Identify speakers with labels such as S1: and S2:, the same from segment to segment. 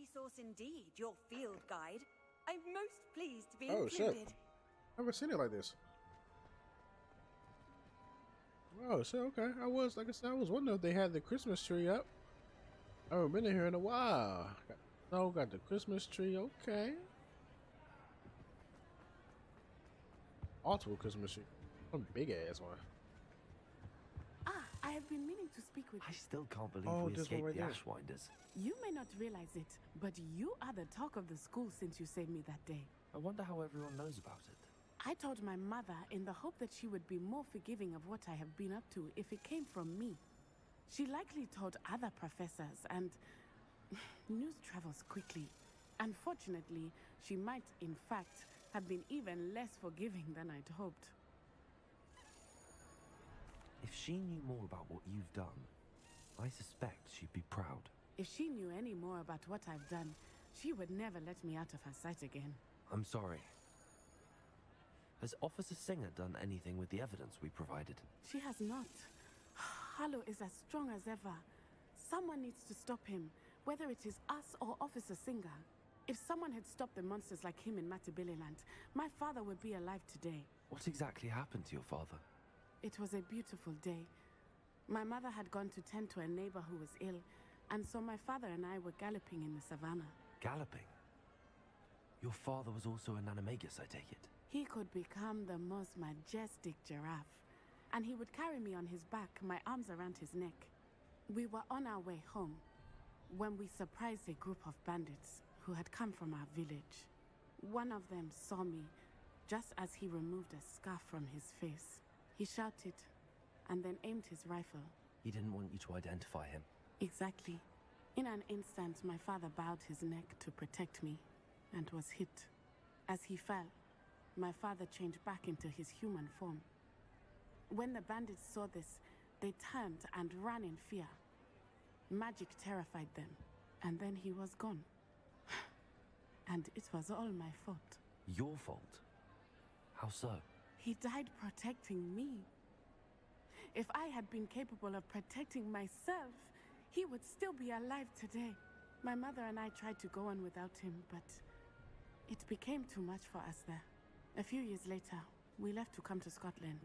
S1: resource indeed, your field guide. I'm most pleased to be
S2: Oh,
S1: included.
S2: shit. Never seen it like this. Oh, shit, okay. Like I said, I was wondering if they had the Christmas tree up. I haven't been in here in a while. Got the Christmas tree, okay. Multiple Christmas tree. One big ass one.
S3: Ah, I have been meaning to speak with
S4: I
S3: you.
S4: still can't believe
S2: Oh,
S4: we
S2: this one
S4: escaped
S2: right
S4: the
S2: there.
S4: Ashwinders.
S3: You may not realize it, but you are the talk of the school since you saved me that day.
S4: I wonder how everyone knows about it.
S3: I told my mother in the hope that she would be more forgiving of what I have been up to if it came from me. She likely told other professors, and news travels quickly. Unfortunately, she might, in fact, have been even less forgiving than I'd hoped.
S4: If she knew more about what you've done, I suspect she'd be proud.
S3: If she knew any more about what I've done, she would never let me out of her sight again.
S4: I'm sorry. Has Officer Singer done anything with the evidence we provided?
S3: She has not. Harlow is as strong as ever. Someone needs to stop him, whether it is us or Officer Singer. If someone had stopped the monsters like him in Matabeleland, my father would be alive today.
S4: What exactly happened to your father?
S3: It was a beautiful day. My mother had gone to tend to a neighbor who was ill, and so my father and I were galloping in the savannah.
S4: Galloping? Your father was also an animagus, I take it?
S3: He could become the most majestic giraffe, and he would carry me on his back, my arms around his neck. We were on our way home when we surprised a group of bandits who had come from our village. One of them saw me just as he removed a scarf from his face. He shouted and then aimed his rifle.
S4: He didn't want you to identify him.
S3: Exactly. In an instant, my father bowed his neck to protect me and was hit. As he fell, my father changed back into his human form. When the bandits saw this, they turned and ran in fear. Magic terrified them, and then he was gone. And it was all my fault.
S4: Your fault? How so?
S3: He died protecting me. If I had been capable of protecting myself, he would still be alive today. My mother and I tried to go on without him, but it became too much for us there. A few years later, we left to come to Scotland.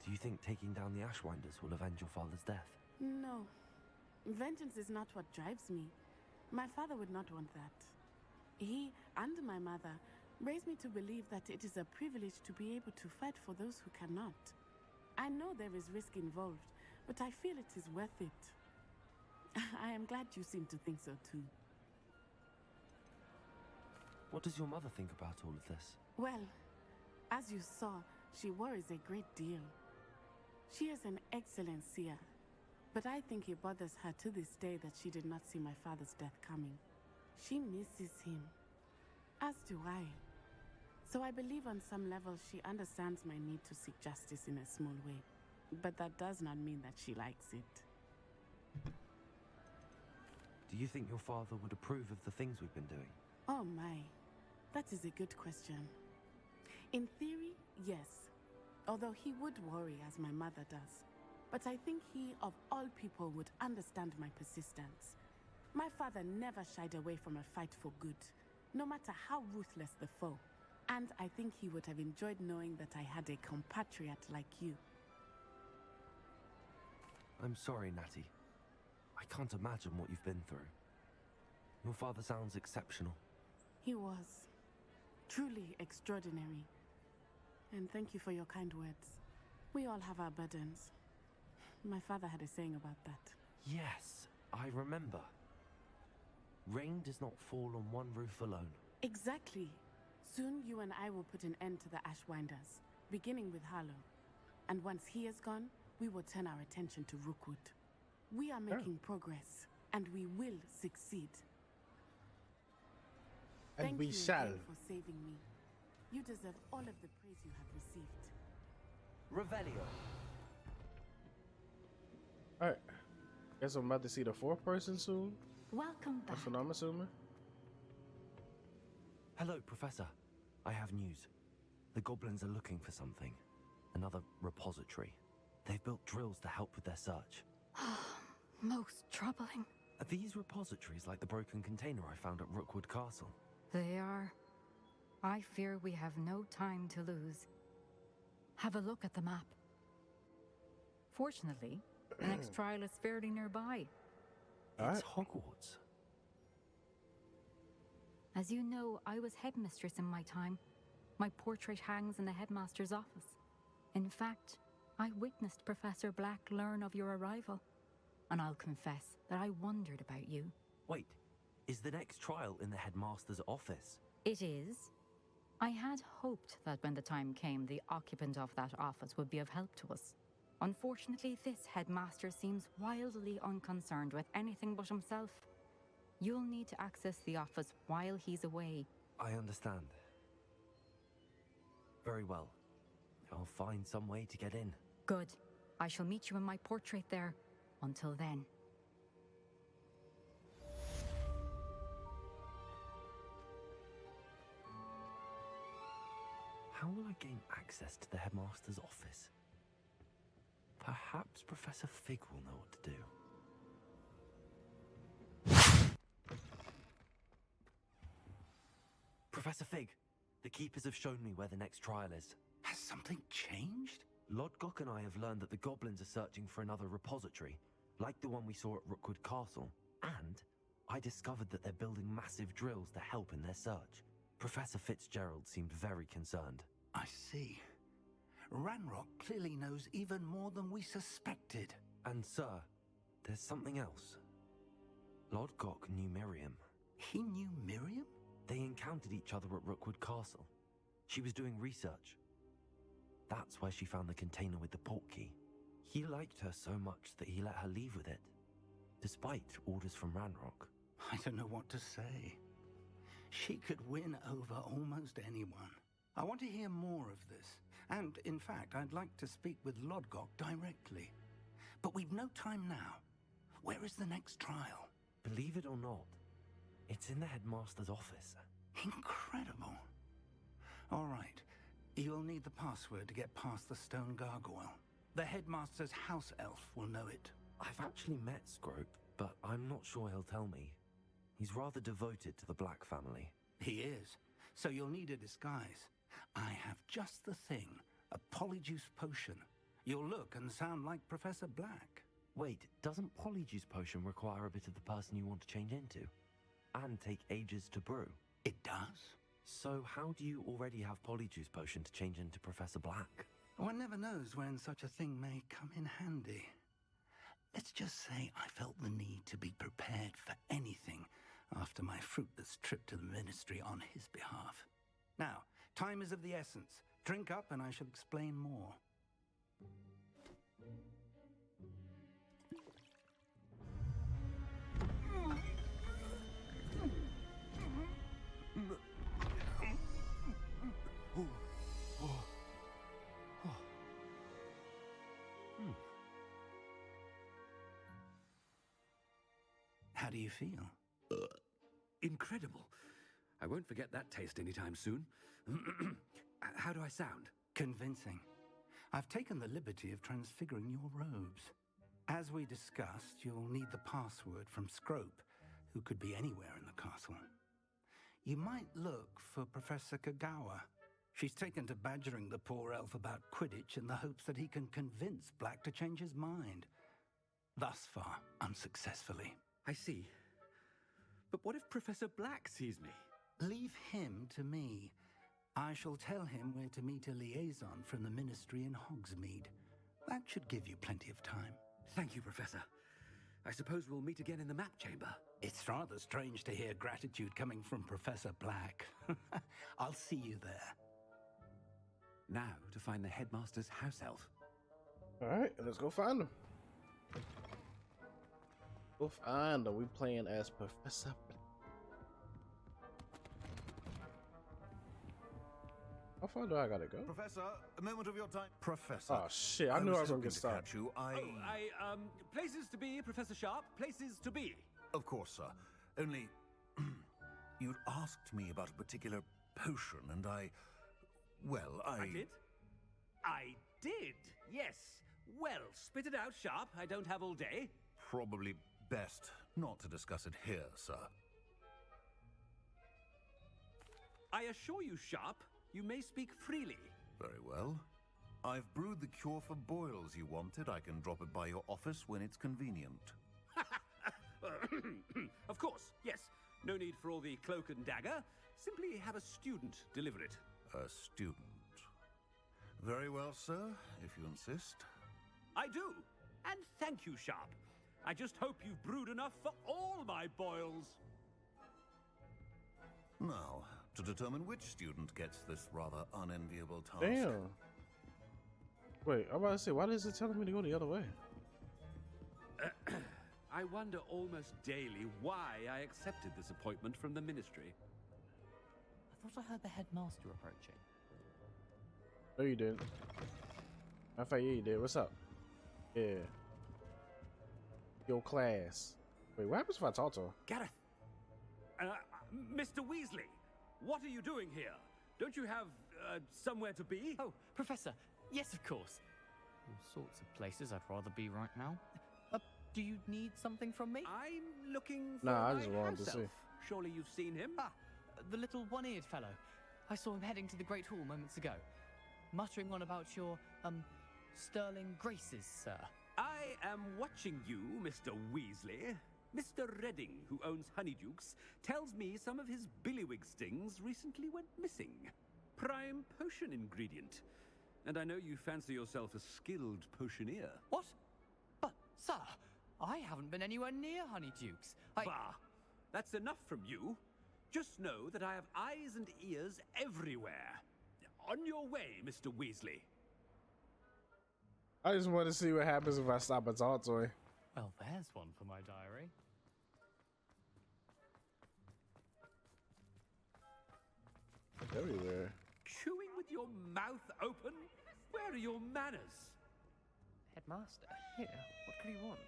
S4: Do you think taking down the Ashwinders will avenge your father's death?
S3: No. Vengeance is not what drives me. My father would not want that. He and my mother raised me to believe that it is a privilege to be able to fight for those who cannot. I know there is risk involved, but I feel it is worth it. I am glad you seem to think so too.
S4: What does your mother think about all of this?
S3: Well, as you saw, she worries a great deal. She is an excellent seer, but I think it bothers her to this day that she did not see my father's death coming. She misses him, as do I. So I believe on some level she understands my need to seek justice in a small way. But that does not mean that she likes it.
S4: Do you think your father would approve of the things we've been doing?
S3: Oh my, that is a good question. In theory, yes. Although he would worry as my mother does. But I think he, of all people, would understand my persistence. My father never shied away from a fight for good, no matter how ruthless the foe. And I think he would have enjoyed knowing that I had a compatriot like you.
S4: I'm sorry, Natty. I can't imagine what you've been through. Your father sounds exceptional.
S3: He was. Truly extraordinary. And thank you for your kind words. We all have our burdens. My father had a saying about that.
S4: Yes, I remember. Rain does not fall on one roof alone.
S3: Exactly. Soon you and I will put an end to the Ashwinders, beginning with Harlow. And once he is gone, we will turn our attention to Rookwood. We are making progress, and we will succeed.
S2: And
S3: Thank
S2: we
S3: you
S2: shall.
S3: again for saving me. You deserve all of the praise you have received.
S4: Revelio.
S2: Alright. Guess I'm about to see the fourth person soon.
S5: Welcome back.
S2: That's what I'm assuming.
S4: Hello, Professor. I have news. The goblins are looking for something. Another repository. They've built drills to help with their search.
S5: Most troubling.
S4: Are these repositories like the broken container I found at Rookwood Castle?
S5: They are. I fear we have no time to lose. Have a look at the map. Fortunately, the next trial is fairly nearby.
S4: It's Hogwarts.
S5: As you know, I was headmistress in my time. My portrait hangs in the headmaster's office. In fact, I witnessed Professor Black learn of your arrival. And I'll confess that I wondered about you.
S4: Wait, is the next trial in the headmaster's office?
S5: It is. I had hoped that when the time came, the occupant of that office would be of help to us. Unfortunately, this headmaster seems wildly unconcerned with anything but himself. You'll need to access the office while he's away.
S4: I understand. Very well. I'll find some way to get in.
S5: Good. I shall meet you in my portrait there. Until then.
S4: How will I gain access to the headmaster's office? Perhaps Professor Fig will know what to do. Professor Fig, the keepers have shown me where the next trial is.
S6: Has something changed?
S4: Lodgok and I have learned that the goblins are searching for another repository, like the one we saw at Rookwood Castle. And I discovered that they're building massive drills to help in their search. Professor Fitzgerald seemed very concerned.
S6: I see. Ranrock clearly knows even more than we suspected.
S4: And sir, there's something else. Lodgok knew Miriam.
S6: He knew Miriam?
S4: They encountered each other at Rookwood Castle. She was doing research. That's where she found the container with the port key. He liked her so much that he let her leave with it, despite orders from Ranrock.
S6: I don't know what to say. She could win over almost anyone. I want to hear more of this. And, in fact, I'd like to speak with Lodgok directly. But we've no time now. Where is the next trial?
S4: Believe it or not, it's in the headmaster's office.
S6: Incredible. All right. You'll need the password to get past the stone gargoyle. The headmaster's house elf will know it.
S4: I've actually met Scrope, but I'm not sure he'll tell me. He's rather devoted to the Black family.
S6: He is. So you'll need a disguise. I have just the thing. A polyjuice potion. You'll look and sound like Professor Black.
S4: Wait, doesn't Polyjuice Potion require a bit of the person you want to change into? And take ages to brew?
S6: It does.
S4: So how do you already have Polyjuice Potion to change into Professor Black?
S6: One never knows when such a thing may come in handy. Let's just say I felt the need to be prepared for anything after my fruitless trip to the Ministry on his behalf. Now, time is of the essence. Drink up and I shall explain more. How do you feel?
S7: Incredible. I won't forget that taste anytime soon. How do I sound?
S6: Convincing. I've taken the liberty of transfiguring your robes. As we discussed, you'll need the password from Scrope, who could be anywhere in the castle. You might look for Professor Kagawa. She's taken to badgering the poor elf about Quidditch in the hopes that he can convince Black to change his mind. Thus far, unsuccessfully.
S7: I see. But what if Professor Black sees me?
S6: Leave him to me. I shall tell him where to meet a liaison from the Ministry in Hogsmeade. That should give you plenty of time.
S7: Thank you, Professor. I suppose we'll meet again in the map chamber.
S6: It's rather strange to hear gratitude coming from Professor Black. I'll see you there.
S7: Now to find the headmaster's house elf.
S2: Alright, let's go find him. Go find him. We playing as Professor Black. How far do I gotta go?
S8: Professor, a moment of your time. Professor.
S2: Oh shit, I knew I was gonna get
S8: hoping to
S2: started.
S8: catch you.
S9: Places to be, Professor Sharp. Places to be.
S8: Of course, sir. Only, you'd asked me about a particular potion, and I
S9: did? I did, yes. Well, spit it out, Sharp. I don't have all day.
S8: probably best not to discuss it here, sir.
S7: I assure you, Sharp, you may speak freely.
S8: Very well. I've brewed the cure for boils you wanted. I can drop it by your office when it's convenient.
S7: Of course, yes. No need for all the cloak and dagger. Simply have a student deliver it.
S8: A student. Very well, sir, if you insist.
S7: I do. And thank you, Sharp. I just hope you've brewed enough for all my boils.
S8: Now, to determine which student gets this rather unenviable task.
S2: Damn. Wait, I'm about to say, why is it telling me to go the other way?
S7: I wonder almost daily why I accepted this appointment from the ministry.
S10: I thought I heard the headmaster approaching.
S2: No, you didn't. I thought you did. What's up? Yeah. Your class. Wait, what happens if I talk to her?
S7: Gareth! Mr. Weasley, what are you doing here? Don't you have somewhere to be?
S10: Oh, Professor. Yes, of course. All sorts of places I'd rather be right now. Do you need something from me?
S7: I'm looking for
S2: Nah, I
S7: my
S2: just wanted to
S7: house
S2: see.
S7: elf. Surely you've seen him?
S10: Ah, the little one-eared fellow. I saw him heading to the Great Hall moments ago, muttering on about your, sterling graces, sir.
S7: I am watching you, Mr. Weasley. Mr. Redding, who owns Honeydukes, tells me some of his billywig stings recently went missing. Prime potion ingredient. And I know you fancy yourself a skilled potioneer.
S10: What? But, sir, I haven't been anywhere near Honeydukes.
S7: Bah! That's enough from you. Just know that I have eyes and ears everywhere. On your way, Mr. Weasley.
S2: I just want to see what happens if I stop and talk to her.
S10: Well, there's one for my diary.
S2: Everywhere.
S7: Chewing with your mouth open? Where are your manners?
S11: Headmaster, here, what could he want?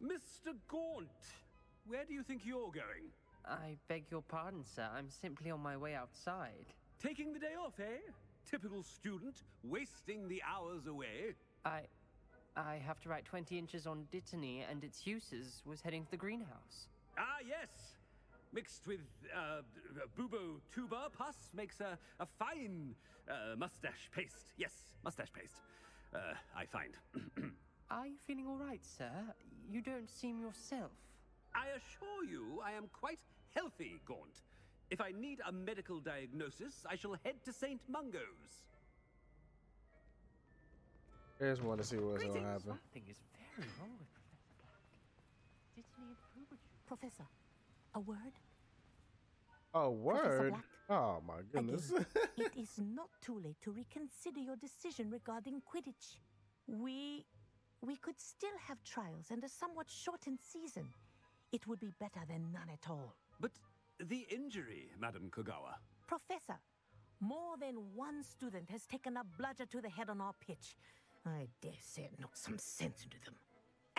S7: Mr. Gaunt, where do you think you're going?
S11: I beg your pardon, sir. I'm simply on my way outside.
S7: Taking the day off, eh? Typical student, wasting the hours away.
S11: I have to write 20 inches on Dittany and its uses. Was heading to the greenhouse.
S7: Ah, yes. Mixed with bubo tuber pus makes a fine mustache paste. Yes, mustache paste. I find.
S11: Are you feeling all right, sir? You don't seem yourself.
S7: I assure you I am quite healthy, Gaunt. If I need a medical diagnosis, I shall head to St. Mungo's.
S2: I just want to see what's going to happen.
S11: Something is very wrong with Professor Black. Dittany and Puberty.
S12: Professor, a word?
S2: A
S12: Professor
S2: word?
S12: Black.
S2: Oh my goodness.
S12: Again, it is not too late to reconsider your decision regarding Quidditch. We could still have trials and a somewhat shortened season. It would be better than none at all.
S7: But the injury, Madam Kogawa.
S12: Professor, more than one student has taken a bludger to the head on our pitch. I dare say it knocked some sense into them.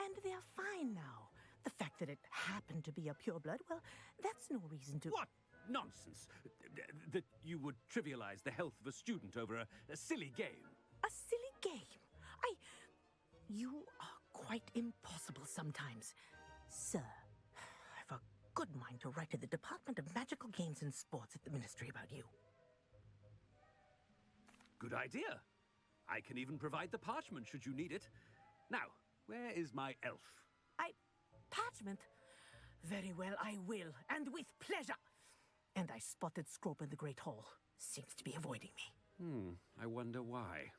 S12: And they are fine now. The fact that it happened to be a pureblood, well, that's no reason to...
S7: What nonsense! That you would trivialize the health of a student over a silly game.
S12: A silly game? You are quite impossible sometimes. Sir, I've a good mind to write to the Department of Magical Games and Sports at the Ministry about you.
S7: Good idea. I can even provide the parchment should you need it. Now, where is my elf?
S12: Parchment? Very well, I will, and with pleasure. And I spotted Scrope in the Great Hall. Seems to be avoiding me.
S7: I wonder why.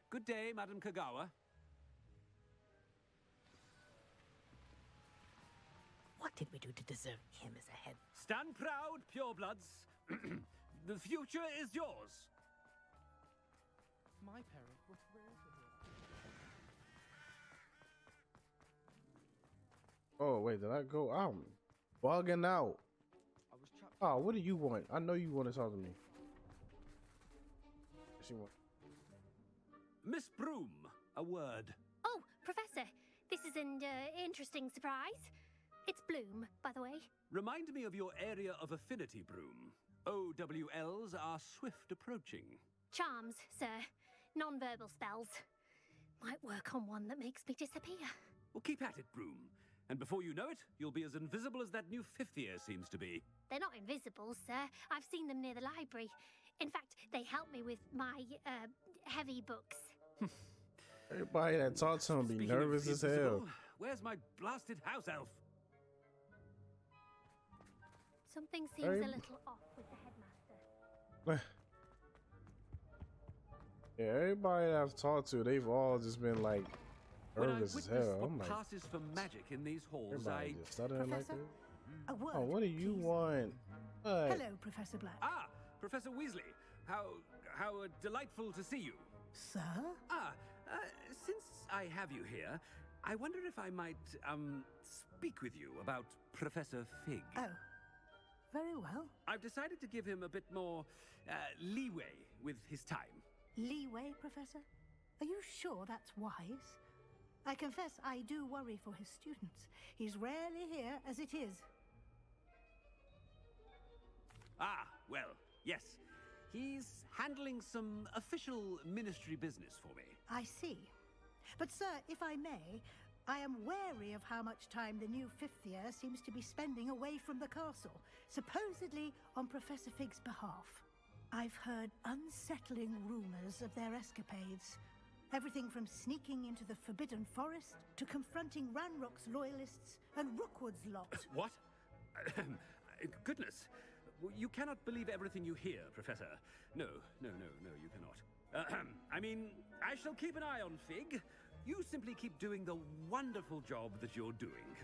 S7: Good day, Madam Kogawa.
S12: What did we do to deserve him as a head?
S7: Stand proud, purebloods. The future is yours.
S10: My parents were thrilled to hear.
S2: Oh, wait, did I go? I'm bugging out. Oh, what do you want? I know you want to talk to me. She want.
S7: Miss Broom, a word.
S13: Oh, Professor, this is an interesting surprise. It's Bloom, by the way.
S7: Remind me of your area of affinity, Broom. OWLs are swift approaching.
S13: Charms, sir. Non-verbal spells. Might work on one that makes me disappear.
S7: Well, keep at it, Broom. And before you know it, you'll be as invisible as that new fifth year seems to be.
S13: They're not invisible, sir. I've seen them near the library. In fact, they help me with my, heavy books.
S2: Everybody that talks to him be nervous as hell.
S7: Where's my blasted house elf?
S13: Something seems a little off with the headmaster.
S2: Yeah, everybody that I've talked to, they've all just been like nervous as hell. I'm like,
S7: passes for magic in these halls,
S2: everybody just stuttering like
S12: Professor,
S2: that.
S12: a word,
S2: Oh, what do you
S12: please.
S2: want?
S12: Hello, Professor Black.
S7: Ah, Professor Weasley. How delightful to see you.
S12: Sir?
S7: Since I have you here, I wonder if I might, speak with you about Professor Fig.
S12: Oh, very well.
S7: I've decided to give him a bit more, leeway with his time.
S12: Leeway, Professor? Are you sure that's wise? I confess I do worry for his students. He's rarely here as it is.
S7: Ah, well, yes. He's handling some official ministry business for me.
S12: I see. But, sir, if I may, I am wary of how much time the new fifth year seems to be spending away from the castle, supposedly on Professor Fig's behalf. I've heard unsettling rumors of their escapades. Everything from sneaking into the Forbidden Forest to confronting Ranrock's loyalists and Rookwood's lot.
S7: What? Goodness. You cannot believe everything you hear, Professor. No, you cannot. I mean, I shall keep an eye on Fig. You simply keep doing the wonderful job that you're doing.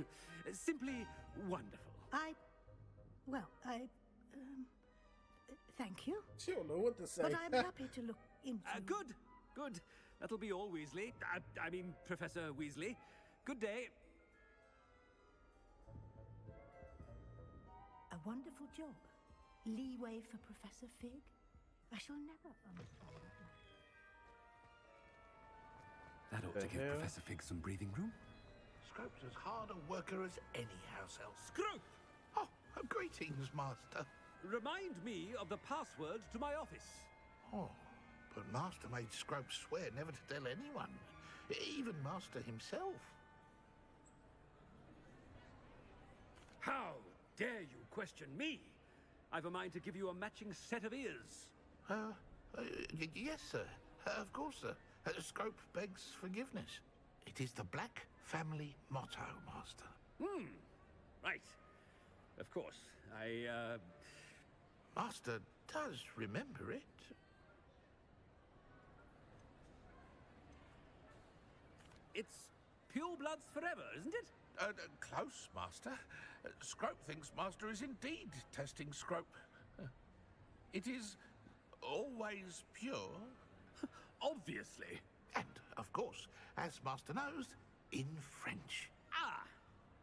S7: Simply wonderful.
S12: Thank you.
S2: She don't know what to say.
S12: But I'm happy to look into...
S7: Good. That'll be all, Weasley. I mean, Professor Weasley. Good day.
S12: A wonderful job. Leeway for Professor Fig? I shall never understand that.
S7: That ought to give Professor Fig some breathing room.
S14: Scrope's as hard a worker as any house elf.
S7: Scrope!
S14: Oh, greetings, Master.
S7: Remind me of the password to my office.
S14: Oh, but Master made Scrope swear never to tell anyone, even Master himself.
S7: How dare you question me? I've a mind to give you a matching set of ears.
S14: Yes, sir. Of course, sir. Scrope begs forgiveness. It is the Black family motto, Master.
S7: Right. Of course.
S14: Master does remember it.
S7: It's pure bloods forever, isn't it?
S14: Close, Master. Scrope thinks Master is indeed testing Scrope. It is always pure.
S7: Obviously.
S14: And, of course, as Master knows, in French.
S7: Ah!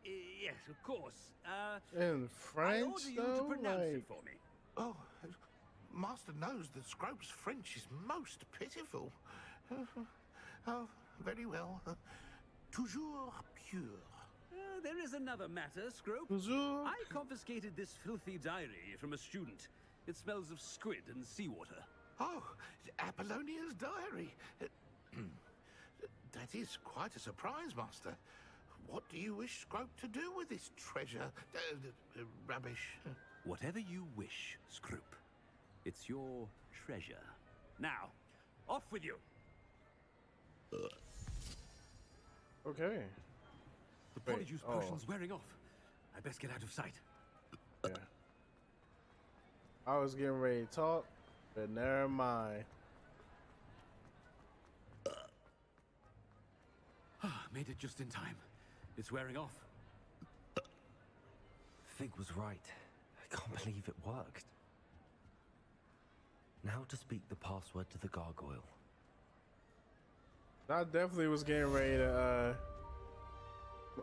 S7: Yes, of course.
S2: In French,
S7: I order you to pronounce it for me.
S14: Oh, Master knows that Scrope's French is most pitiful. Oh, very well. Toujours pure.
S7: There is another matter, Scrope.
S2: Toujours.
S7: I confiscated this filthy diary from a student. It smells of squid and seawater.
S14: Oh, Apollonia's diary. That is quite a surprise, Master. What do you wish Scrope to do with this treasure? Rubbish.
S7: Whatever you wish, Scrope. It's your treasure. Now, off with you.
S2: Okay.
S7: The Polyjuice potion's wearing off. I best get out of sight.
S2: Yeah. I was getting ready to talk, but never mind.
S7: Made it just in time. It's wearing off.
S4: Fig was right. I can't believe it worked. Now to speak the password to the gargoyle.
S2: I definitely was getting ready to,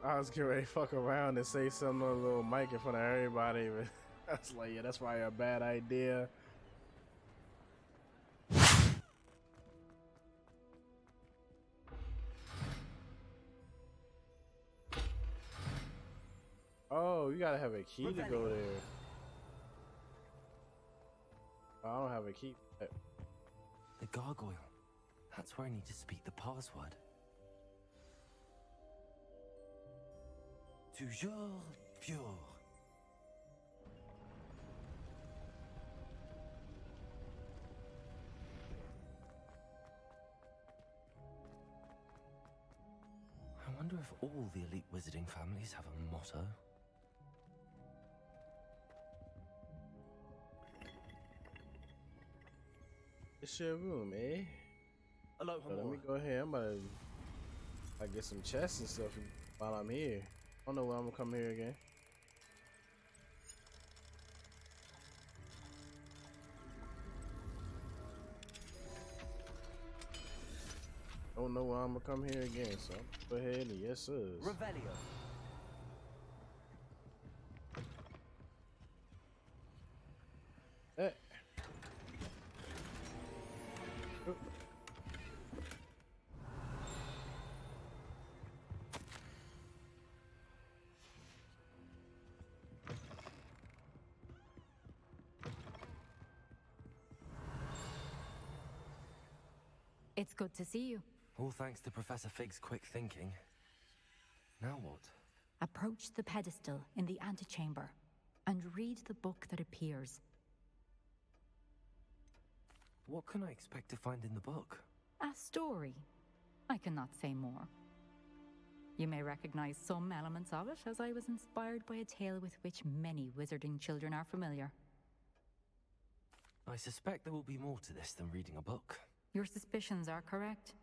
S2: I was getting ready to fuck around and say something on a little mic in front of everybody, but I was like, yeah, that's probably a bad idea. Oh, you gotta have a key to go there. I don't have a key.
S4: The gargoyle. That's where I need to speak the password. Toujours pure. I wonder if all the elite wizarding families have a motto.
S2: It's your room, eh?
S4: Hello,
S2: So let me go ahead. I'm about to get some chests and stuff while I'm here. I don't know when I'm gonna come here again. Don't know when I'm gonna come here again, so go ahead and yes, sir.
S11: Revelio.
S2: Hey.
S5: It's good to see you.
S4: All thanks to Professor Fig's quick thinking. Now what?
S5: Approach the pedestal in the antechamber and read the book that appears.
S4: What can I expect to find in the book?
S5: A story. I cannot say more. You may recognize some elements of it, as I was inspired by a tale with which many wizarding children are familiar.
S4: I suspect there will be more to this than reading a book.
S5: Your suspicions are correct.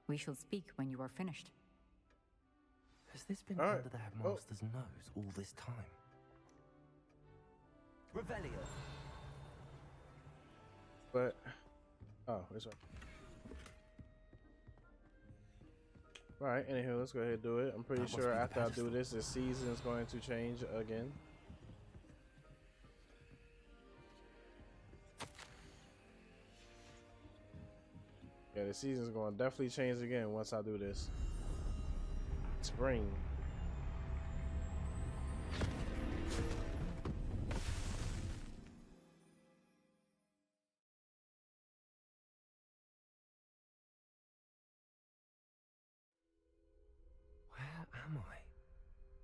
S5: We shall speak when you are finished.
S4: Has this been
S2: All right.
S4: under the headmaster's nose all this time?
S11: Revelio.
S2: But oh, this one. Right, anywho, let's go ahead and do it. I'm pretty
S4: That must
S2: sure
S4: be the
S2: after I do
S4: pedestal.
S2: this, the season is going to change again. Yeah, the season's going to definitely change again once I do this. Spring.
S4: Where am I?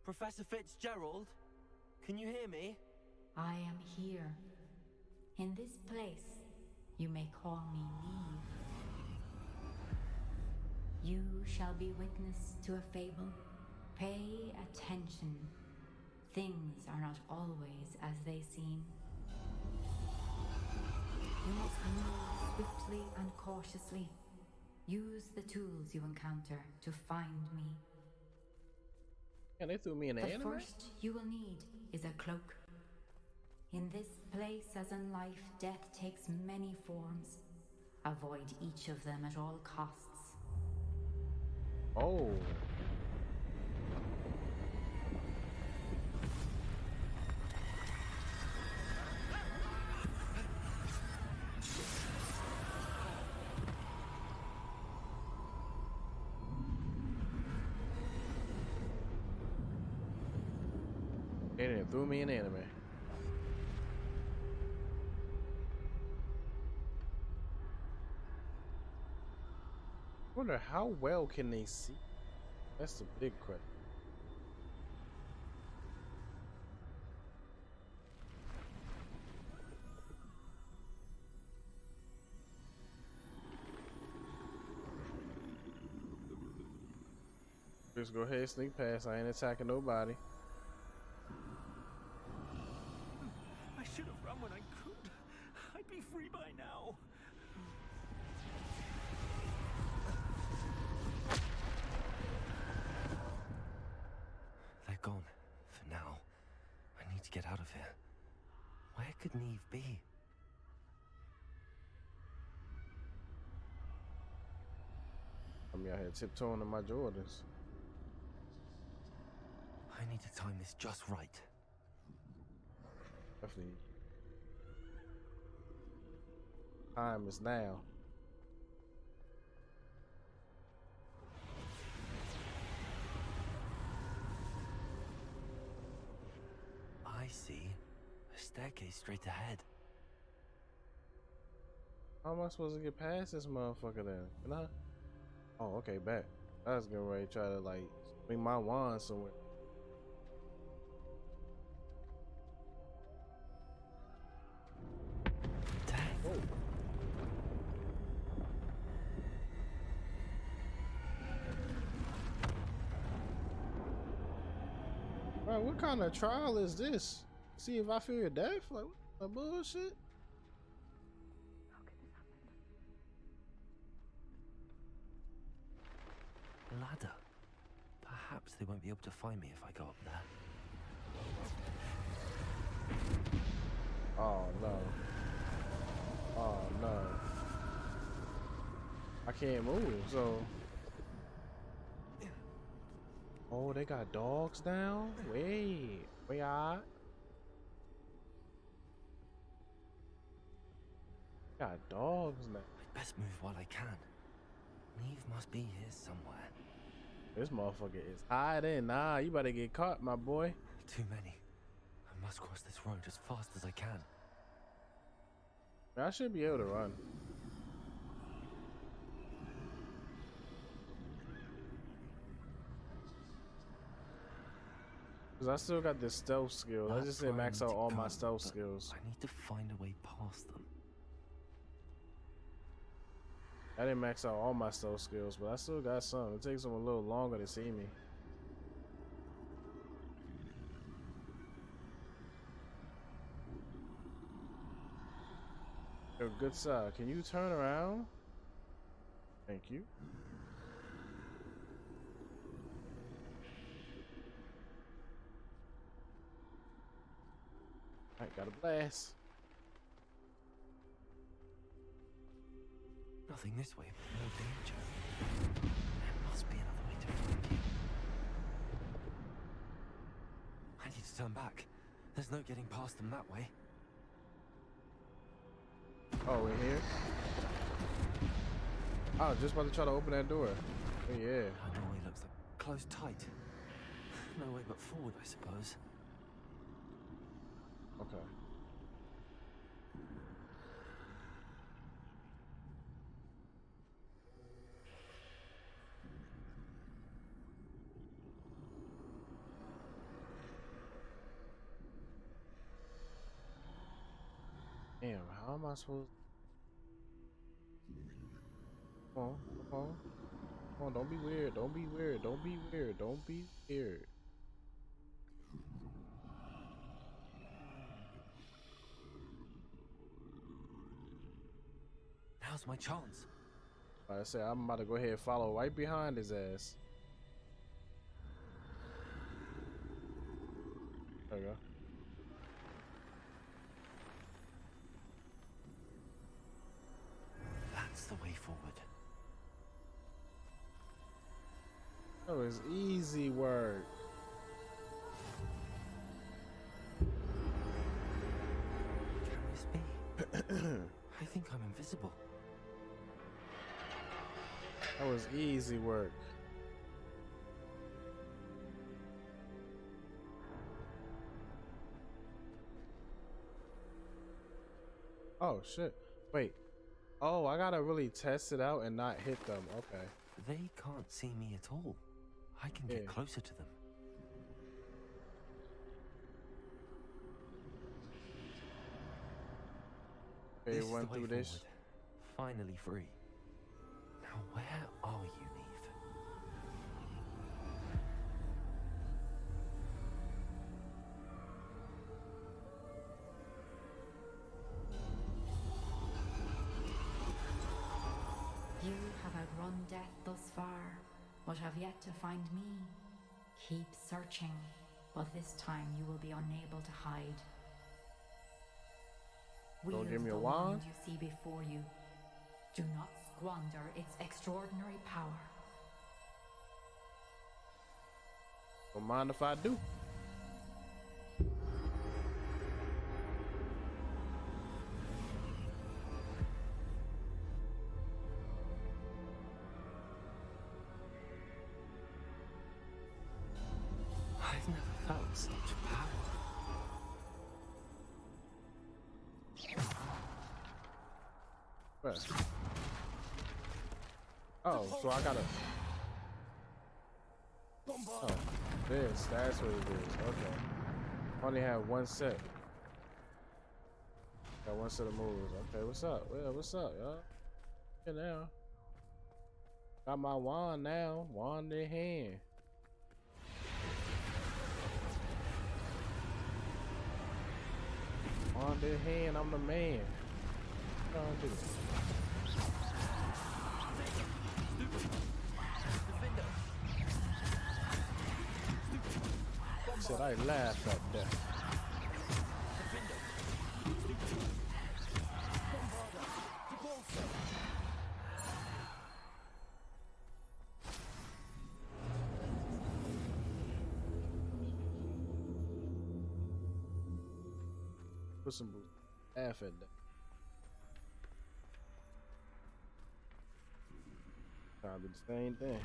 S4: Professor Fitzgerald? Can you hear me?
S5: I am here. In this place, you may call me Neve. You shall be witness to a fable. Pay attention. Things are not always as they seem. You must move swiftly and cautiously. Use the tools you encounter to find me.
S2: Yeah, they threw me in the
S5: The
S2: anime?
S5: first you will need is a cloak. In this place, as in life, death takes many forms. Avoid each of them at all costs.
S2: Oh. They didn't threw me in anime. Wonder how well can they see? That's the big question. Just go ahead and sneak past. I ain't attacking nobody.
S7: I should have run when I could. I'd be free by now.
S4: They're gone. For now. I need to get out of here. Where could Neve be?
S2: I'm out here tiptoeing in my Jordans.
S4: I need to time this just right.
S2: Definitely. Time is now.
S4: I see. A staircase straight ahead.
S2: How am I supposed to get past this motherfucker then? Can I? Oh, okay, bet. I was getting ready to try to like swing my wand somewhere. Bro, what kind of trial is this? See if I fear death? Like, what the bullshit?
S4: Ladder. Perhaps they won't be able to find me if I go up there.
S2: Oh no. Oh no. I can't move, so. Oh, they got dogs down? Wait. Wait, got dogs now.
S4: I'd best move while I can. Neve must be here somewhere.
S2: This motherfucker is hiding. Nah, you better get caught, my boy.
S4: Too many. I must cross this road as fast as I can.
S2: I should be able to run. Cause I still got this stealth skill. I just didn't max out all my stealth skills.
S4: I need to find a way past them.
S2: I didn't max out all my stealth skills, but I still got some. It takes them a little longer to see me. Yo, good side. Can you turn around? Thank you. Alright, got a blast.
S4: Nothing this way, but no danger. There must be another way to find you. I need to turn back. There's no getting past them that way.
S2: Oh, we're here? I was just about to try to open that door. Oh, yeah.
S4: That doorway looks like closed tight. No way but forward, I suppose.
S2: Okay. Damn, how am I supposed to... Come on, come on. Come on, don't be weird, don't be weird, don't be weird, don't be weird.
S4: Now's my chance.
S2: Like I said, I'm about to go ahead and follow right behind his ass. There we go.
S4: That's the way forward.
S2: That was easy work.
S4: Can this be? I think I'm invisible.
S2: That was easy work. Oh shit. Wait. Oh, I gotta really test it out and not hit them. Okay.
S4: They can't see me at all. I can get closer to them.
S2: Okay, went through this.
S4: Finally free. Now where are you, Neve?
S5: You have outrun death thus far, but have yet to find me. Keep searching, but this time you will be unable to hide.
S2: Don't give me a
S5: the
S2: wand?
S5: wand you see before you. Do not squander its extraordinary power.
S2: Don't mind if I do.
S4: I've never felt such power.
S2: Where? Oh, so I gotta... Oh, this, that's what it is. Okay. Only have one set. Got one set of moves. Okay, what's up? Well, what's up, y'all? Here now. Got my wand now. Wand in hand. On the hand, I'm the man. Don't do it. Said I laugh at that. Put some laugh at that. Trying to do the same thing.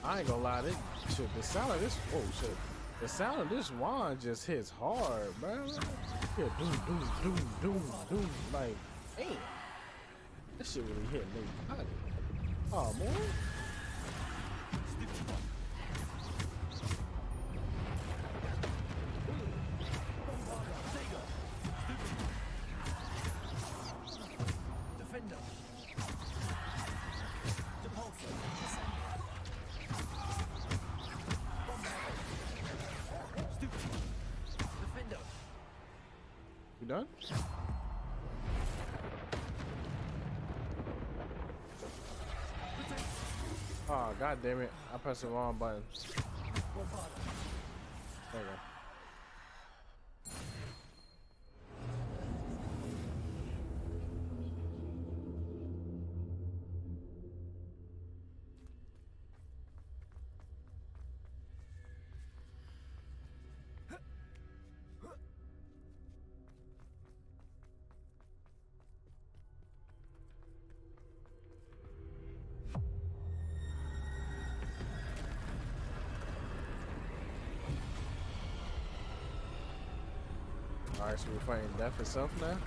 S2: I ain't gonna lie, this shit, the sound of this, oh shit, the sound of this wand just hits hard, bro. Yeah, doom, doom, doom, doom, doom, like, damn, that shit really hit me. Oh, man. Done? Oh, god damn it. I pressed the wrong button. There we go. Alright, so we're fighting death itself now?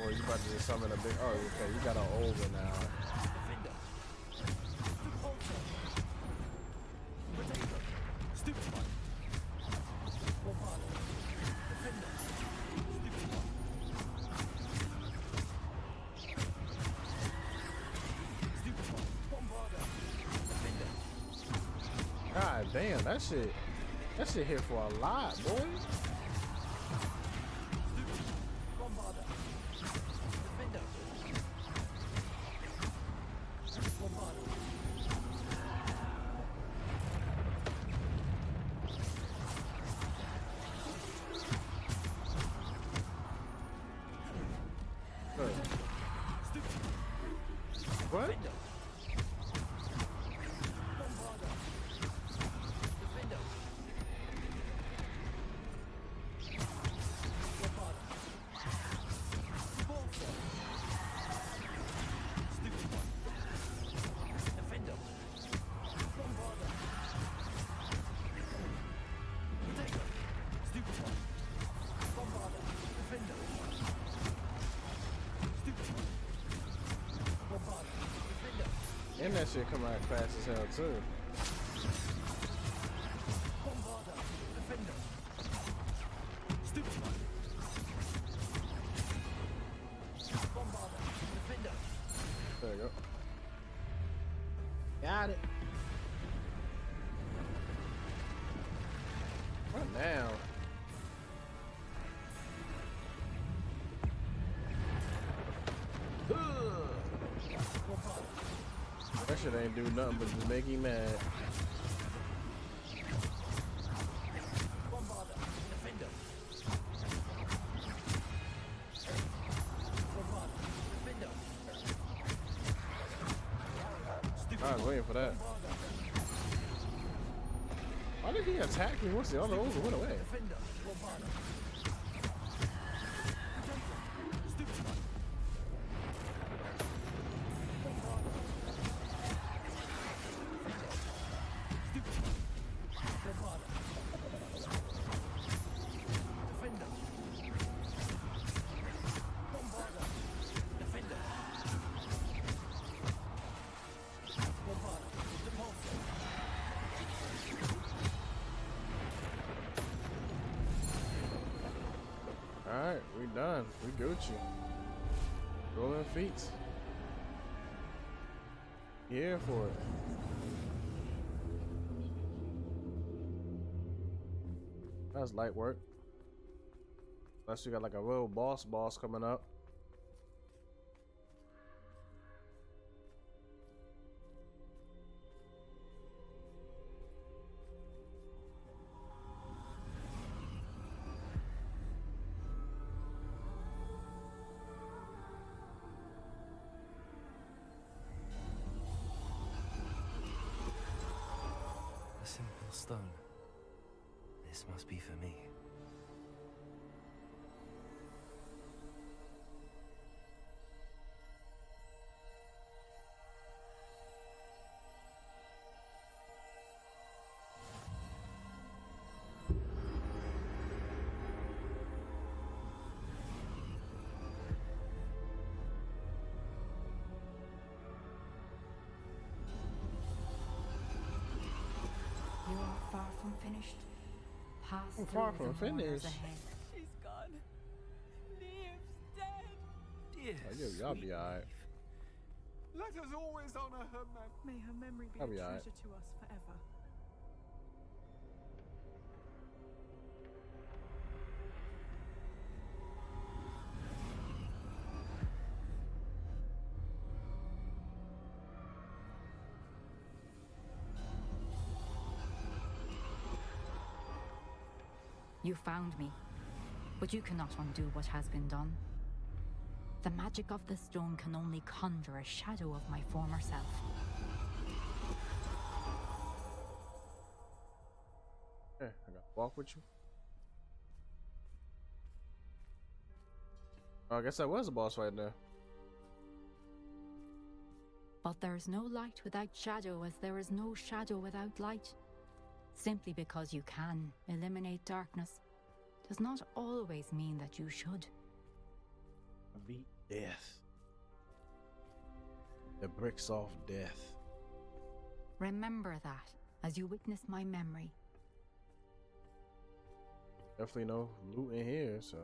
S2: Or you about to just summon a big... Oh, okay, you got an ogre now. God damn, that shit hit for a lot, boy. What? And that shit come out fast as hell too. There you go. Got it. What now? That shit ain't do nothing but just make him mad. I was waiting for that. Why did he attack me once the other ogre went away? done. We Gucci. Rolling feet. Here for it. That's light work. Unless you got like a real boss coming up.
S4: A simple stone. This must be for me.
S5: You are far from finished. Pass
S2: I'm
S5: through
S2: far from
S5: the mourners
S2: finished.
S5: ahead.
S1: She's gone. Neve's dead.
S8: Dear
S2: Y'all be alright.
S9: Let us always honor her memory.
S1: May her memory be
S2: I'll
S1: a
S2: be alright.
S1: treasure to us forever.
S5: You found me, but you cannot undo what has been done. The magic of the stone can only conjure a shadow of my former self.
S2: Okay, I gotta walk with you. Oh, I guess that was a boss right there.
S5: But there is no light without shadow, as there is no shadow without light. Simply because you can eliminate darkness does not always mean that you should.
S2: Beat death. The bricks off death.
S5: Remember that as you witness my memory.
S2: Definitely no loot in here, so.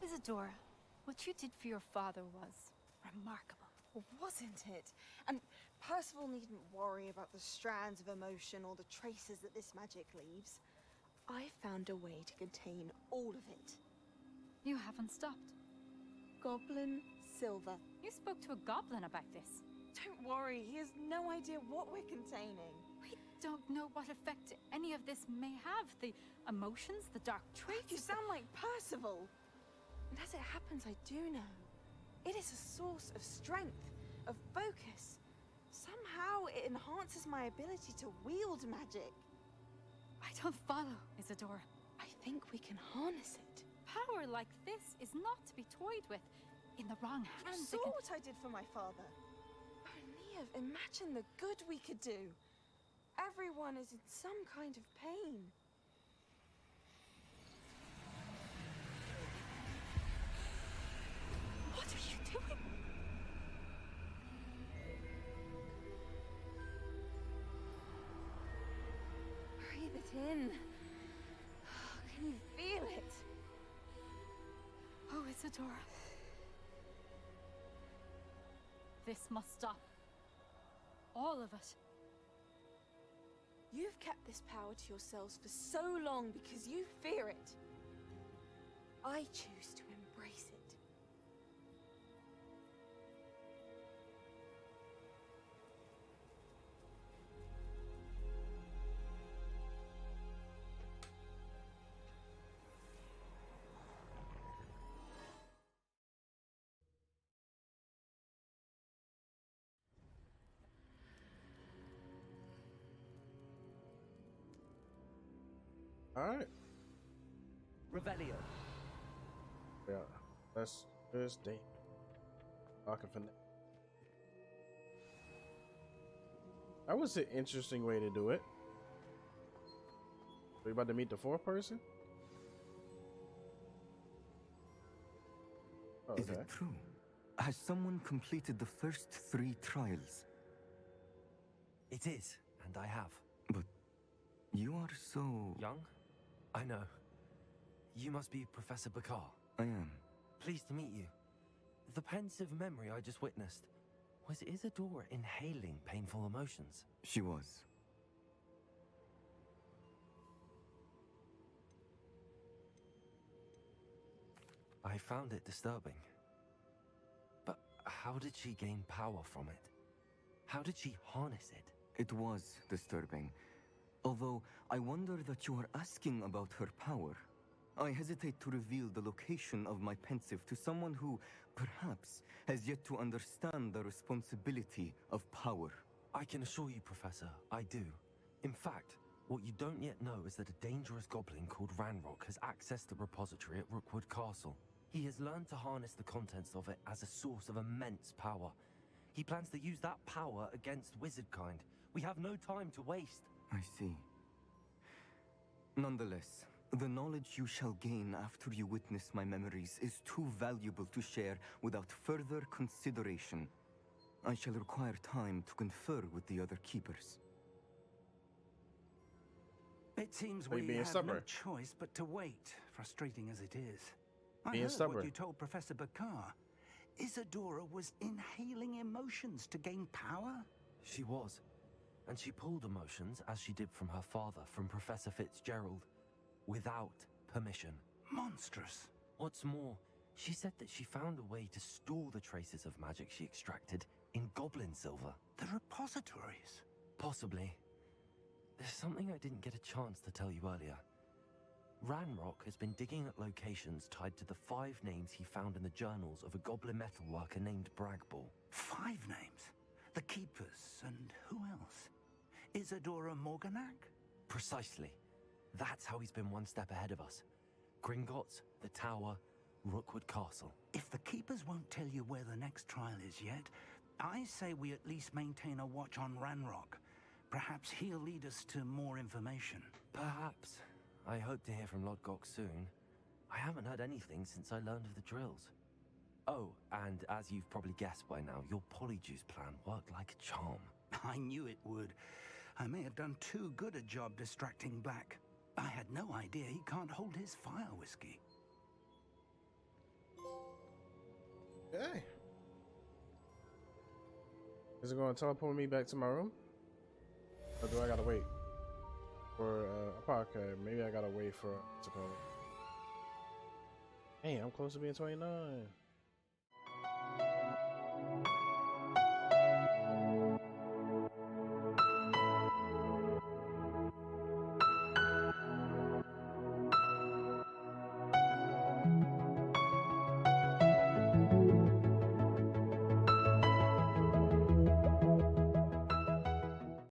S15: Isadora, what you did for your father was remarkable.
S16: Wasn't it? And Percival needn't worry about the strands of emotion or the traces that this magic leaves. I found a way to contain all of it.
S15: You haven't stopped.
S16: Goblin Silver.
S15: You spoke to a goblin about this.
S16: Don't worry, he has no idea what we're containing.
S15: We don't know what effect any of this may have. The emotions, the dark traits.
S16: You sound like Percival. And as it happens, I do know. It is a source of strength, of focus. Somehow it enhances my ability to wield magic.
S15: I don't follow, Isadora.
S16: I think we can harness it.
S15: Power like this is not to be toyed with. In the wrong hands,
S16: You saw what I did for my father. Oh, Neve, imagine the good we could do. Everyone is in some kind of pain.
S15: What are you doing?
S16: Breathe it in. Can you feel it?
S15: Oh, Isadora. This must stop. All of it.
S16: You've kept this power to yourselves for so long because you fear it. I choose to embrace it.
S2: Alright.
S11: Revelio.
S2: Yeah. That's this day. Locking for that was an interesting way to do it. We about to meet the fourth person? Oh,
S17: Is it true? Has someone completed the first 3 trials?
S4: It is, and I have.
S17: But you are so...
S4: young? I know. You must be Professor Bakar.
S17: I am.
S4: Pleased to meet you. The pensive memory I just witnessed, was Isadora inhaling painful emotions?
S17: She was.
S4: I found it disturbing. But how did she gain power from it? How did she harness it?
S17: It was disturbing. Although I wonder that you are asking about her power. I hesitate to reveal the location of my pensive to someone who, perhaps, has yet to understand the responsibility of power.
S4: I can assure you, Professor, I do. In fact, what you don't yet know is that a dangerous goblin called Ranrock has accessed the repository at Rookwood Castle. He has learned to harness the contents of it as a source of immense power. He plans to use that power against wizardkind. We have no time to waste.
S17: I see. Nonetheless, the knowledge you shall gain after you witness my memories is too valuable to share without further consideration. I shall require time to confer with the other keepers.
S6: It seems
S2: Are you
S6: we
S2: being
S6: have
S2: stubborn?
S6: no choice but to wait, frustrating as it is. I
S2: Being
S6: heard
S2: stubborn.
S6: what you told Professor Bakar. Isadora was inhaling emotions to gain power?
S4: She was. And she pulled emotions, as she did from her father, from Professor Fitzgerald, without permission.
S6: Monstrous.
S4: What's more, she said that she found a way to store the traces of magic she extracted in goblin silver.
S6: The repositories?
S4: Possibly. There's something I didn't get a chance to tell you earlier. Ranrock has been digging at locations tied to the 5 names he found in the journals of a goblin metalworker named Bragball.
S6: 5 names? The Keepers, and who else? Isadora Morganac?
S4: Precisely. That's how he's been one step ahead of us. Gringotts, the Tower, Rookwood Castle.
S6: If the Keepers won't tell you where the next trial is yet, I say we at least maintain a watch on Ranrock. Perhaps he'll lead us to more information.
S4: Perhaps. I hope to hear from Lodgok soon. I haven't heard anything since I learned of the drills. Oh, and as you've probably guessed by now, your polyjuice plan worked like a charm.
S6: I knew it would. I may have done too good a job distracting Black. I had no idea he can't hold his fire whiskey.
S2: Okay. Is it going to teleport me back to my room? Or do I gotta wait for a podcast? Maybe I gotta wait for it to go. Hey, I'm close to being 29.